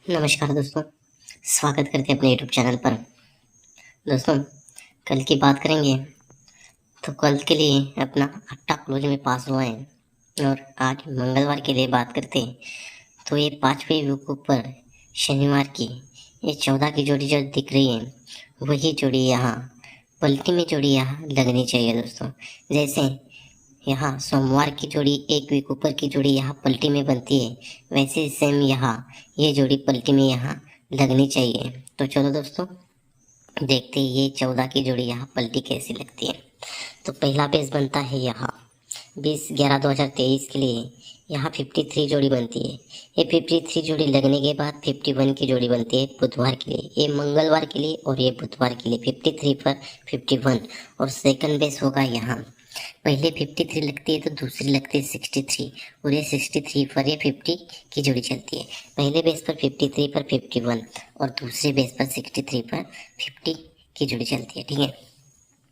नमस्कार दोस्तों, स्वागत करते हैं अपने यूट्यूब चैनल पर। दोस्तों, कल की बात करेंगे तो कल के लिए अपना अट्टा क्लोज में पास हुआ है और आज मंगलवार के लिए बात करते हैं तो ये पांचवें वीक पर शनिवार की ये 14 की जोड़ी जो दिख रही है वही जोड़ी यहाँ पलटी में जोड़ी यहाँ लगनी चाहिए दोस्तों। जैसे यहाँ सोमवार की जोड़ी एक वीक ऊपर की जोड़ी यहाँ पलटी में बनती है, वैसे सेम यहाँ ये जोड़ी पलटी में यहाँ लगनी चाहिए। तो चलो दोस्तों, देखते हैं ये 14 की जोड़ी यहाँ पलटी कैसी लगती है। तो पहला बेस बनता है यहाँ 20/11/2023 के लिए यहाँ 53 जोड़ी बनती है। ये 53 जोड़ी लगने के बाद 51 की जोड़ी बनती है बुधवार के लिए, ये मंगलवार के लिए और ये बुधवार के लिए 53 पर 51। और सेकंड बेस होगा यहाँ, पहले 53 लगती है तो दूसरी लगती है 63 और ये 63 पर ये 50 की जोड़ी चलती है। पहले बेस पर 53 पर 51 और दूसरे बेस पर 63 पर 50 की जोड़ी चलती है। ठीक है,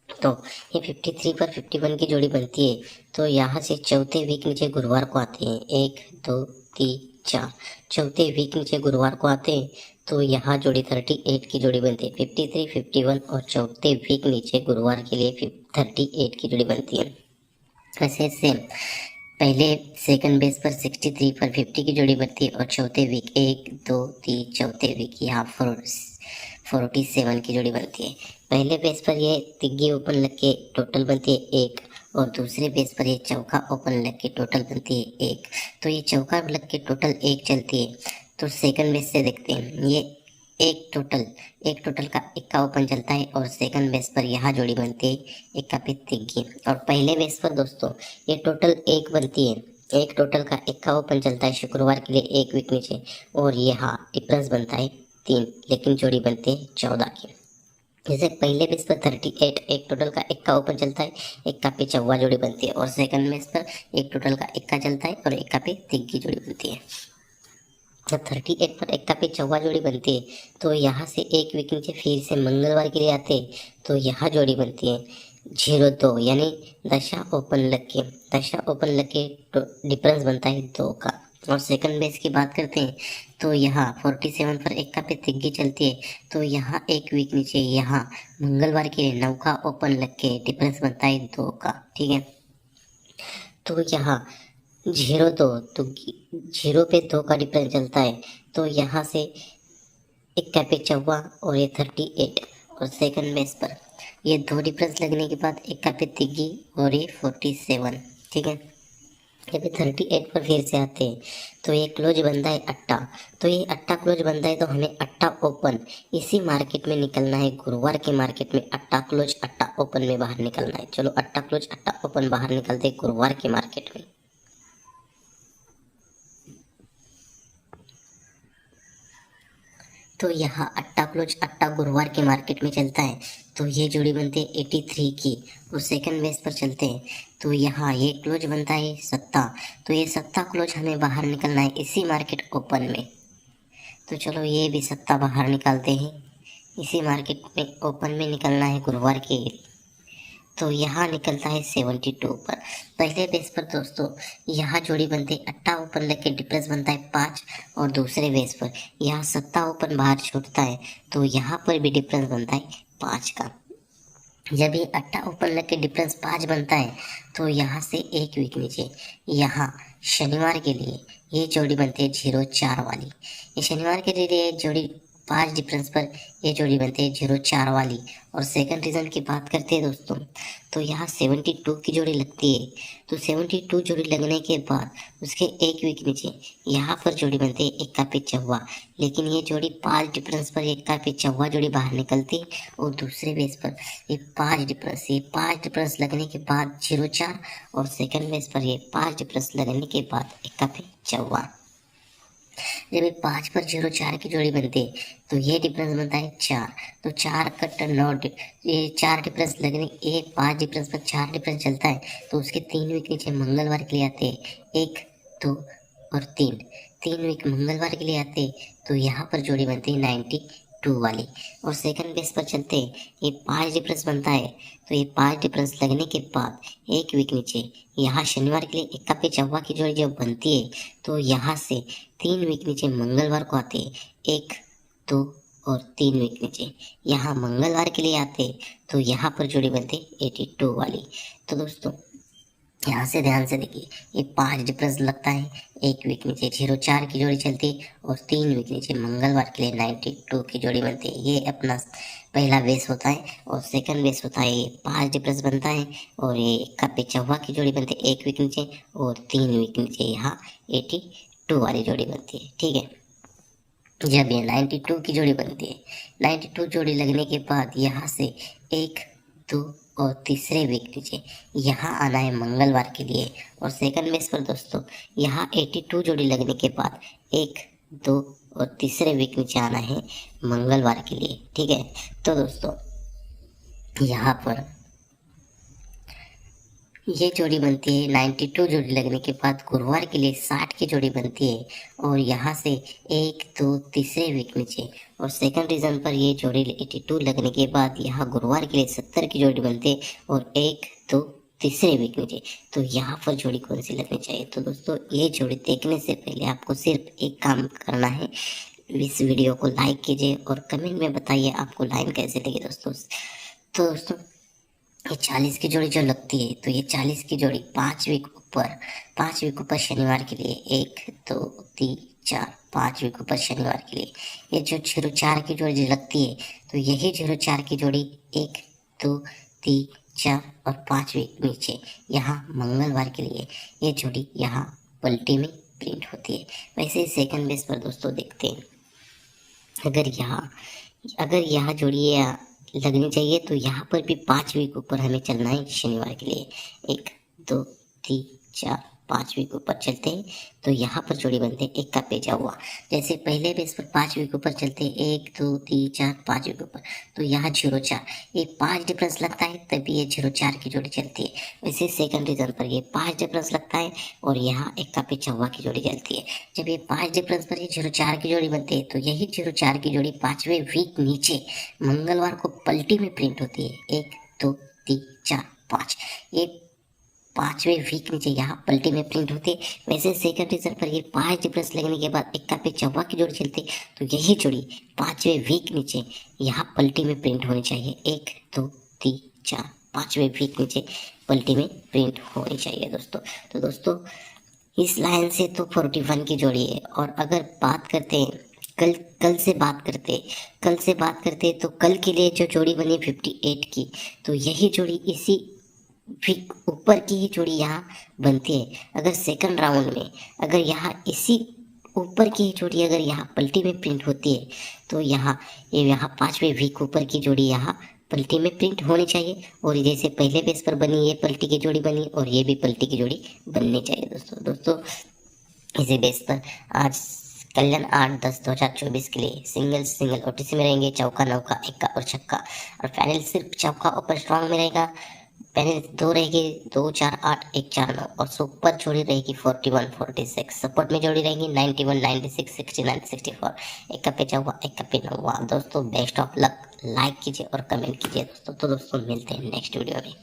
तो ये 53 पर 51 की जोड़ी बनती है। तो यहाँ से चौथे वीक नीचे गुरुवार को आते हैं, 1 2 3 4 चौथे वीक नीचे गुरुवार को आते हैं। तो यहाँ जोड़ी 38 की जोड़ी बनती है, 53 51 और चौथे वीक नीचे गुरुवार के लिए 38 की जोड़ी बनती है। ऐसे सेम पहले सेकंड बेस पर 63 पर 50 की जोड़ी बनती है और चौथे वीक 1 2 3 चौथे वीक यहाँ 47 की जोड़ी बनती है। पहले बेस पर ये तिग्गी ओपन लग के टोटल बनती है 1 और दूसरे बेस पर ये चौका ओपन लग के टोटल बनती है 1। तो ये चौका लग के टोटल 1 चलती है। तो सेकंड बेस से देखते हैं, ये एक टोटल का इक्का ओपन चलता है और सेकंड बेस पर यहाँ जोड़ी बनती है इक्का पे तिग्गी। और पहले बेस पर दोस्तों ये टोटल 1 बनती है, एक टोटल का इक्का ओपन चलता है शुक्रवार के लिए 1 वीक नीचे और यहाँ डिफरेंस बनता है 3, लेकिन जोड़ी बनती है 14 की। जैसे पहले बेस पर 38 एक टोटल का इक्का ओपन चलता है, इक्का पे चौवा जोड़ी बनती है और सेकंड बेस पर एक टोटल का इक्का चलता है और इक्का पे तिग्गी जोड़ी बनती है। जब 38 पर इक्का पे चौवा जोड़ी बनती है तो यहाँ से एक वीक नीचे फिर से मंगलवार के लिए आते हैं तो यहाँ जोड़ी बनती है 0-2, यानी दशा ओपन लग के डिफरेंस बनता है 2 का। और सेकंड बेस की बात करते हैं तो यहाँ 47 पर इक्का पे तिग्गी चलती है तो यहाँ एक वीक नीचे यहाँ मंगलवार के लिए 9 का ओपन लग के डिफरेंस बनता है 2 का। ठीक है, तो यहाँ 0-2 तो 0 पे 2 का डिफरेंस चलता है तो यहाँ से इक्का पे चौवा और ये 38 और सेकंड बेस पर ये 2 डिफरेंस लगने के बाद इक्का पे तिग्गी और ये 47। ठीक है, जब 38 पर फिर से आते हैं तो ये क्लोज बनता है अट्टा। तो ये अट्टा क्लोज बनता है तो हमें अट्टा ओपन इसी मार्केट में निकलना है, गुरुवार के मार्केट में अट्टा क्लोज अट्टा ओपन में बाहर निकलना है। चलो अट्टा क्लोज अट्टा ओपन बाहर निकलते हैं गुरुवार के मार्केट में। तो यहाँ अट्टा क्लोज अट्टा गुरुवार के मार्केट में चलता है तो ये जोड़ी बनती है 83 की और सेकंड बेस पर चलते हैं तो यहाँ ये क्लोज बनता है 7। तो ये 7 क्लोज हमें बाहर निकलना है इसी मार्केट ओपन में। तो चलो ये भी 7 बाहर निकालते हैं, इसी मार्केट में ओपन में निकलना है गुरुवार के। तो यहाँ निकलता है 72 पर। पहले बेस पर दोस्तों यहाँ जोड़ी बनती है अट्टा ओपन लेके डिफरेंस बनता है 5 और दूसरे बेस पर यहाँ 7 ओपन बाहर छूटता है तो यहाँ पर भी डिफरेंस बनता है 5 का। जब ये अट्टा ओपन लेके डिफरेंस 5 बनता है तो यहाँ से एक वीक नीचे यहाँ शनिवार के लिए ये जोड़ी बनती है 0-4 वाली। ये शनिवार के लिए जोड़ी 5 डिफरेंस पर ये जोड़ी बनती है 0-4 वाली। और सेकंड रीजन की बात करते हैं दोस्तों तो यहाँ 72 की जोड़ी लगती है। तो 72 जोड़ी लगने के बाद उसके एक वीक नीचे यहाँ पर जोड़ी बनती है इक्का पे चौवा, लेकिन ये जोड़ी 5 डिफरेंस पर इक्का पे चौवा जोड़ी बाहर निकलती है और दूसरे बेस पर ये 5 डिफरेंस लगने के बाद 0-4 और सेकंड बेस पर ये 5 डिफरेंस लगने के बाद इक्का पे चौवा। जब ये 5 पर 0-4 की जोड़ी बनती है तो ये डिफरेंस बनता है 4। तो 4 कट 9 ये 4 डिफरेंस लगने ये 5 डिफरेंस पर 4 डिफरेंस चलता है तो उसके 3 वीक नीचे मंगलवार के लिए आते हैं 1 2 और 3 वीक मंगलवार के लिए आते हैं तो यहाँ पर जोड़ी बनती है 82 वाली। और सेकंड बेस पर चलते ये 5 डिफरेंस बनता है, तो ये 5 डिफरेंस लगने के बाद एक वीक नीचे यहाँ शनिवार के लिए इक्का पे चौवा की जोड़ी जब बनती है, तो यहाँ से 3 वीक नीचे मंगलवार को आते हैं, 1, 2 और 3 वीक नीचे यहाँ मंगलवार के लिए आते, तो यहाँ पर जोड़ी बनती है 82 वाली। तो दोस्तों यहाँ से ध्यान से देखिए, ये 5 डिफरेंस लगता है, एक वीक नीचे 04 की जोड़ी चलती है और 3 वीक नीचे मंगलवार के लिए 92 की जोड़ी बनती है। ये अपना पहला बेस होता है। और सेकंड बेस होता है, ये 5 डिफरेंस बनता है और ये इक्का पे चौवा की जोड़ी बनती है, एक वीक नीचे और 3 वीक नीचे यहाँ 82 वाली जोड़ी बनती है। ठीक है, जब ये 92 की जोड़ी बनती है, 92 जोड़ी लगने के बाद यहाँ से 1, 2 और तीसरे वीक नीचे यहाँ आना है मंगलवार के लिए। और सेकंड बेस पर दोस्तों यहाँ 82 जोड़ी लगने के बाद 1, 2 और तीसरे वीक नीचे आना है मंगलवार के लिए। ठीक है, तो दोस्तों यहाँ पर ये जोड़ी बनती है, 92 जोड़ी लगने के बाद गुरुवार के लिए 60 की जोड़ी बनती है और यहाँ से 1, 2 तीसरे वीक नीचे। और सेकंड रीज़न पर ये जोड़ी 82 लगने के बाद यहाँ गुरुवार के लिए 70 की जोड़ी बनती है और 1, 2 तीसरे वीक नीचे। तो यहाँ पर जोड़ी कौन सी लगनी चाहिए? तो दोस्तों ये जोड़ी देखने से पहले आपको सिर्फ एक काम करना है, इस वीडियो को लाइक कीजिए और कमेंट में बताइए आपको लाइन कैसे लगी दोस्तों। तो दोस्तों ये 40 की जोड़ी जो लगती है, तो ये 40 की जोड़ी 5 वीक ऊपर शनिवार के लिए 1, 2, 3, 4 5 वीक ऊपर शनिवार के लिए। ये जो 04 की जोड़ी जो लगती है, तो यही 04 की जोड़ी 1, 2, 3, 4 और 5 वीक नीचे यहाँ मंगलवार के लिए ये जोड़ी यहाँ पलटी में प्रिंट होती है। वैसे सेकंड बेस पर दोस्तों देखते हैं, अगर यहाँ जोड़ी लगनी चाहिए तो यहाँ पर भी 5 वीक ऊपर हमें चलना है शनिवार के लिए। 1, 2, 3, 4 5 वीक ऊपर चलते हैं, तो यहाँ पर जोड़ी बनते हैं इक्का पे चौवा। जैसे पहले बेस पर 5 वीक ऊपर चलते हैं, 1, 2, 3, 4 5 वीक ऊपर, तो यहाँ 04 ये 5 डिफरेंस लगता है, तभी ये 04 की जोड़ी चलती है। वैसे सेकंड रीजन पर ये 5 डिफरेंस लगता है और यहाँ इक्का पे चौवा की जोड़ी चलती है। जब ये 5 डिफरेंस पर ये 04 की जोड़ी बनती है, तो यही 04 की जोड़ी 5वें वीक नीचे मंगलवार को पलटी में प्रिंट होती है। 1, 2, 3, 4 5 ये 5वें वीक नीचे यहाँ पलटी में प्रिंट होती है। वैसे सेकंड रीजन पर ये 5 डिफरेंस लगने के बाद इक्का पे चौवा की जोड़ी चलती है, तो यही जोड़ी 5वें वीक नीचे यहाँ पलटी में प्रिंट होनी चाहिए। 1, 2, 3, 4 5वें वीक नीचे पलटी में प्रिंट होनी चाहिए दोस्तों। तो दोस्तों इस लाइन से तो 41 की जोड़ी है। और अगर बात करते हैं कल से बात करते हैं, तो कल के लिए जो जोड़ी बनी 58 की, तो यही जोड़ी इसी फिर ऊपर की ही जोड़ी यहाँ बनती है। अगर सेकंड राउंड में अगर यहाँ इसी ऊपर की ही जोड़ी अगर यहाँ पलटी में प्रिंट होती है, तो यहाँ 5वें वीक ऊपर की जोड़ी यहाँ पलटी में प्रिंट होनी चाहिए। और जैसे पहले बेस पर बनी ये पलटी की जोड़ी बनी और ये भी पलटी की जोड़ी बननी चाहिए दोस्तों इसी बेस पर आज कल्याण 8-10-2024 के लिए सिंगल ओटीसी में रहेंगे, चौका, नौका, इक्का और छक्का। और फाइनल सिर्फ चौका ऊपर स्ट्रॉन्ग में रहेगा। पहले 2 रहेगी 2, 4, 8, 1, 4, 9 और सुपर जोड़ी रहेगी 41, 46। सपोर्ट में जोड़ी रहेगी 91, 96, 69, 64। एक पे चौवा, एक पे नौवा। दोस्तों बेस्ट ऑफ लक, लाइक कीजिए और कमेंट कीजिए दोस्तों। तो दोस्तों मिलते हैं नेक्स्ट वीडियो में।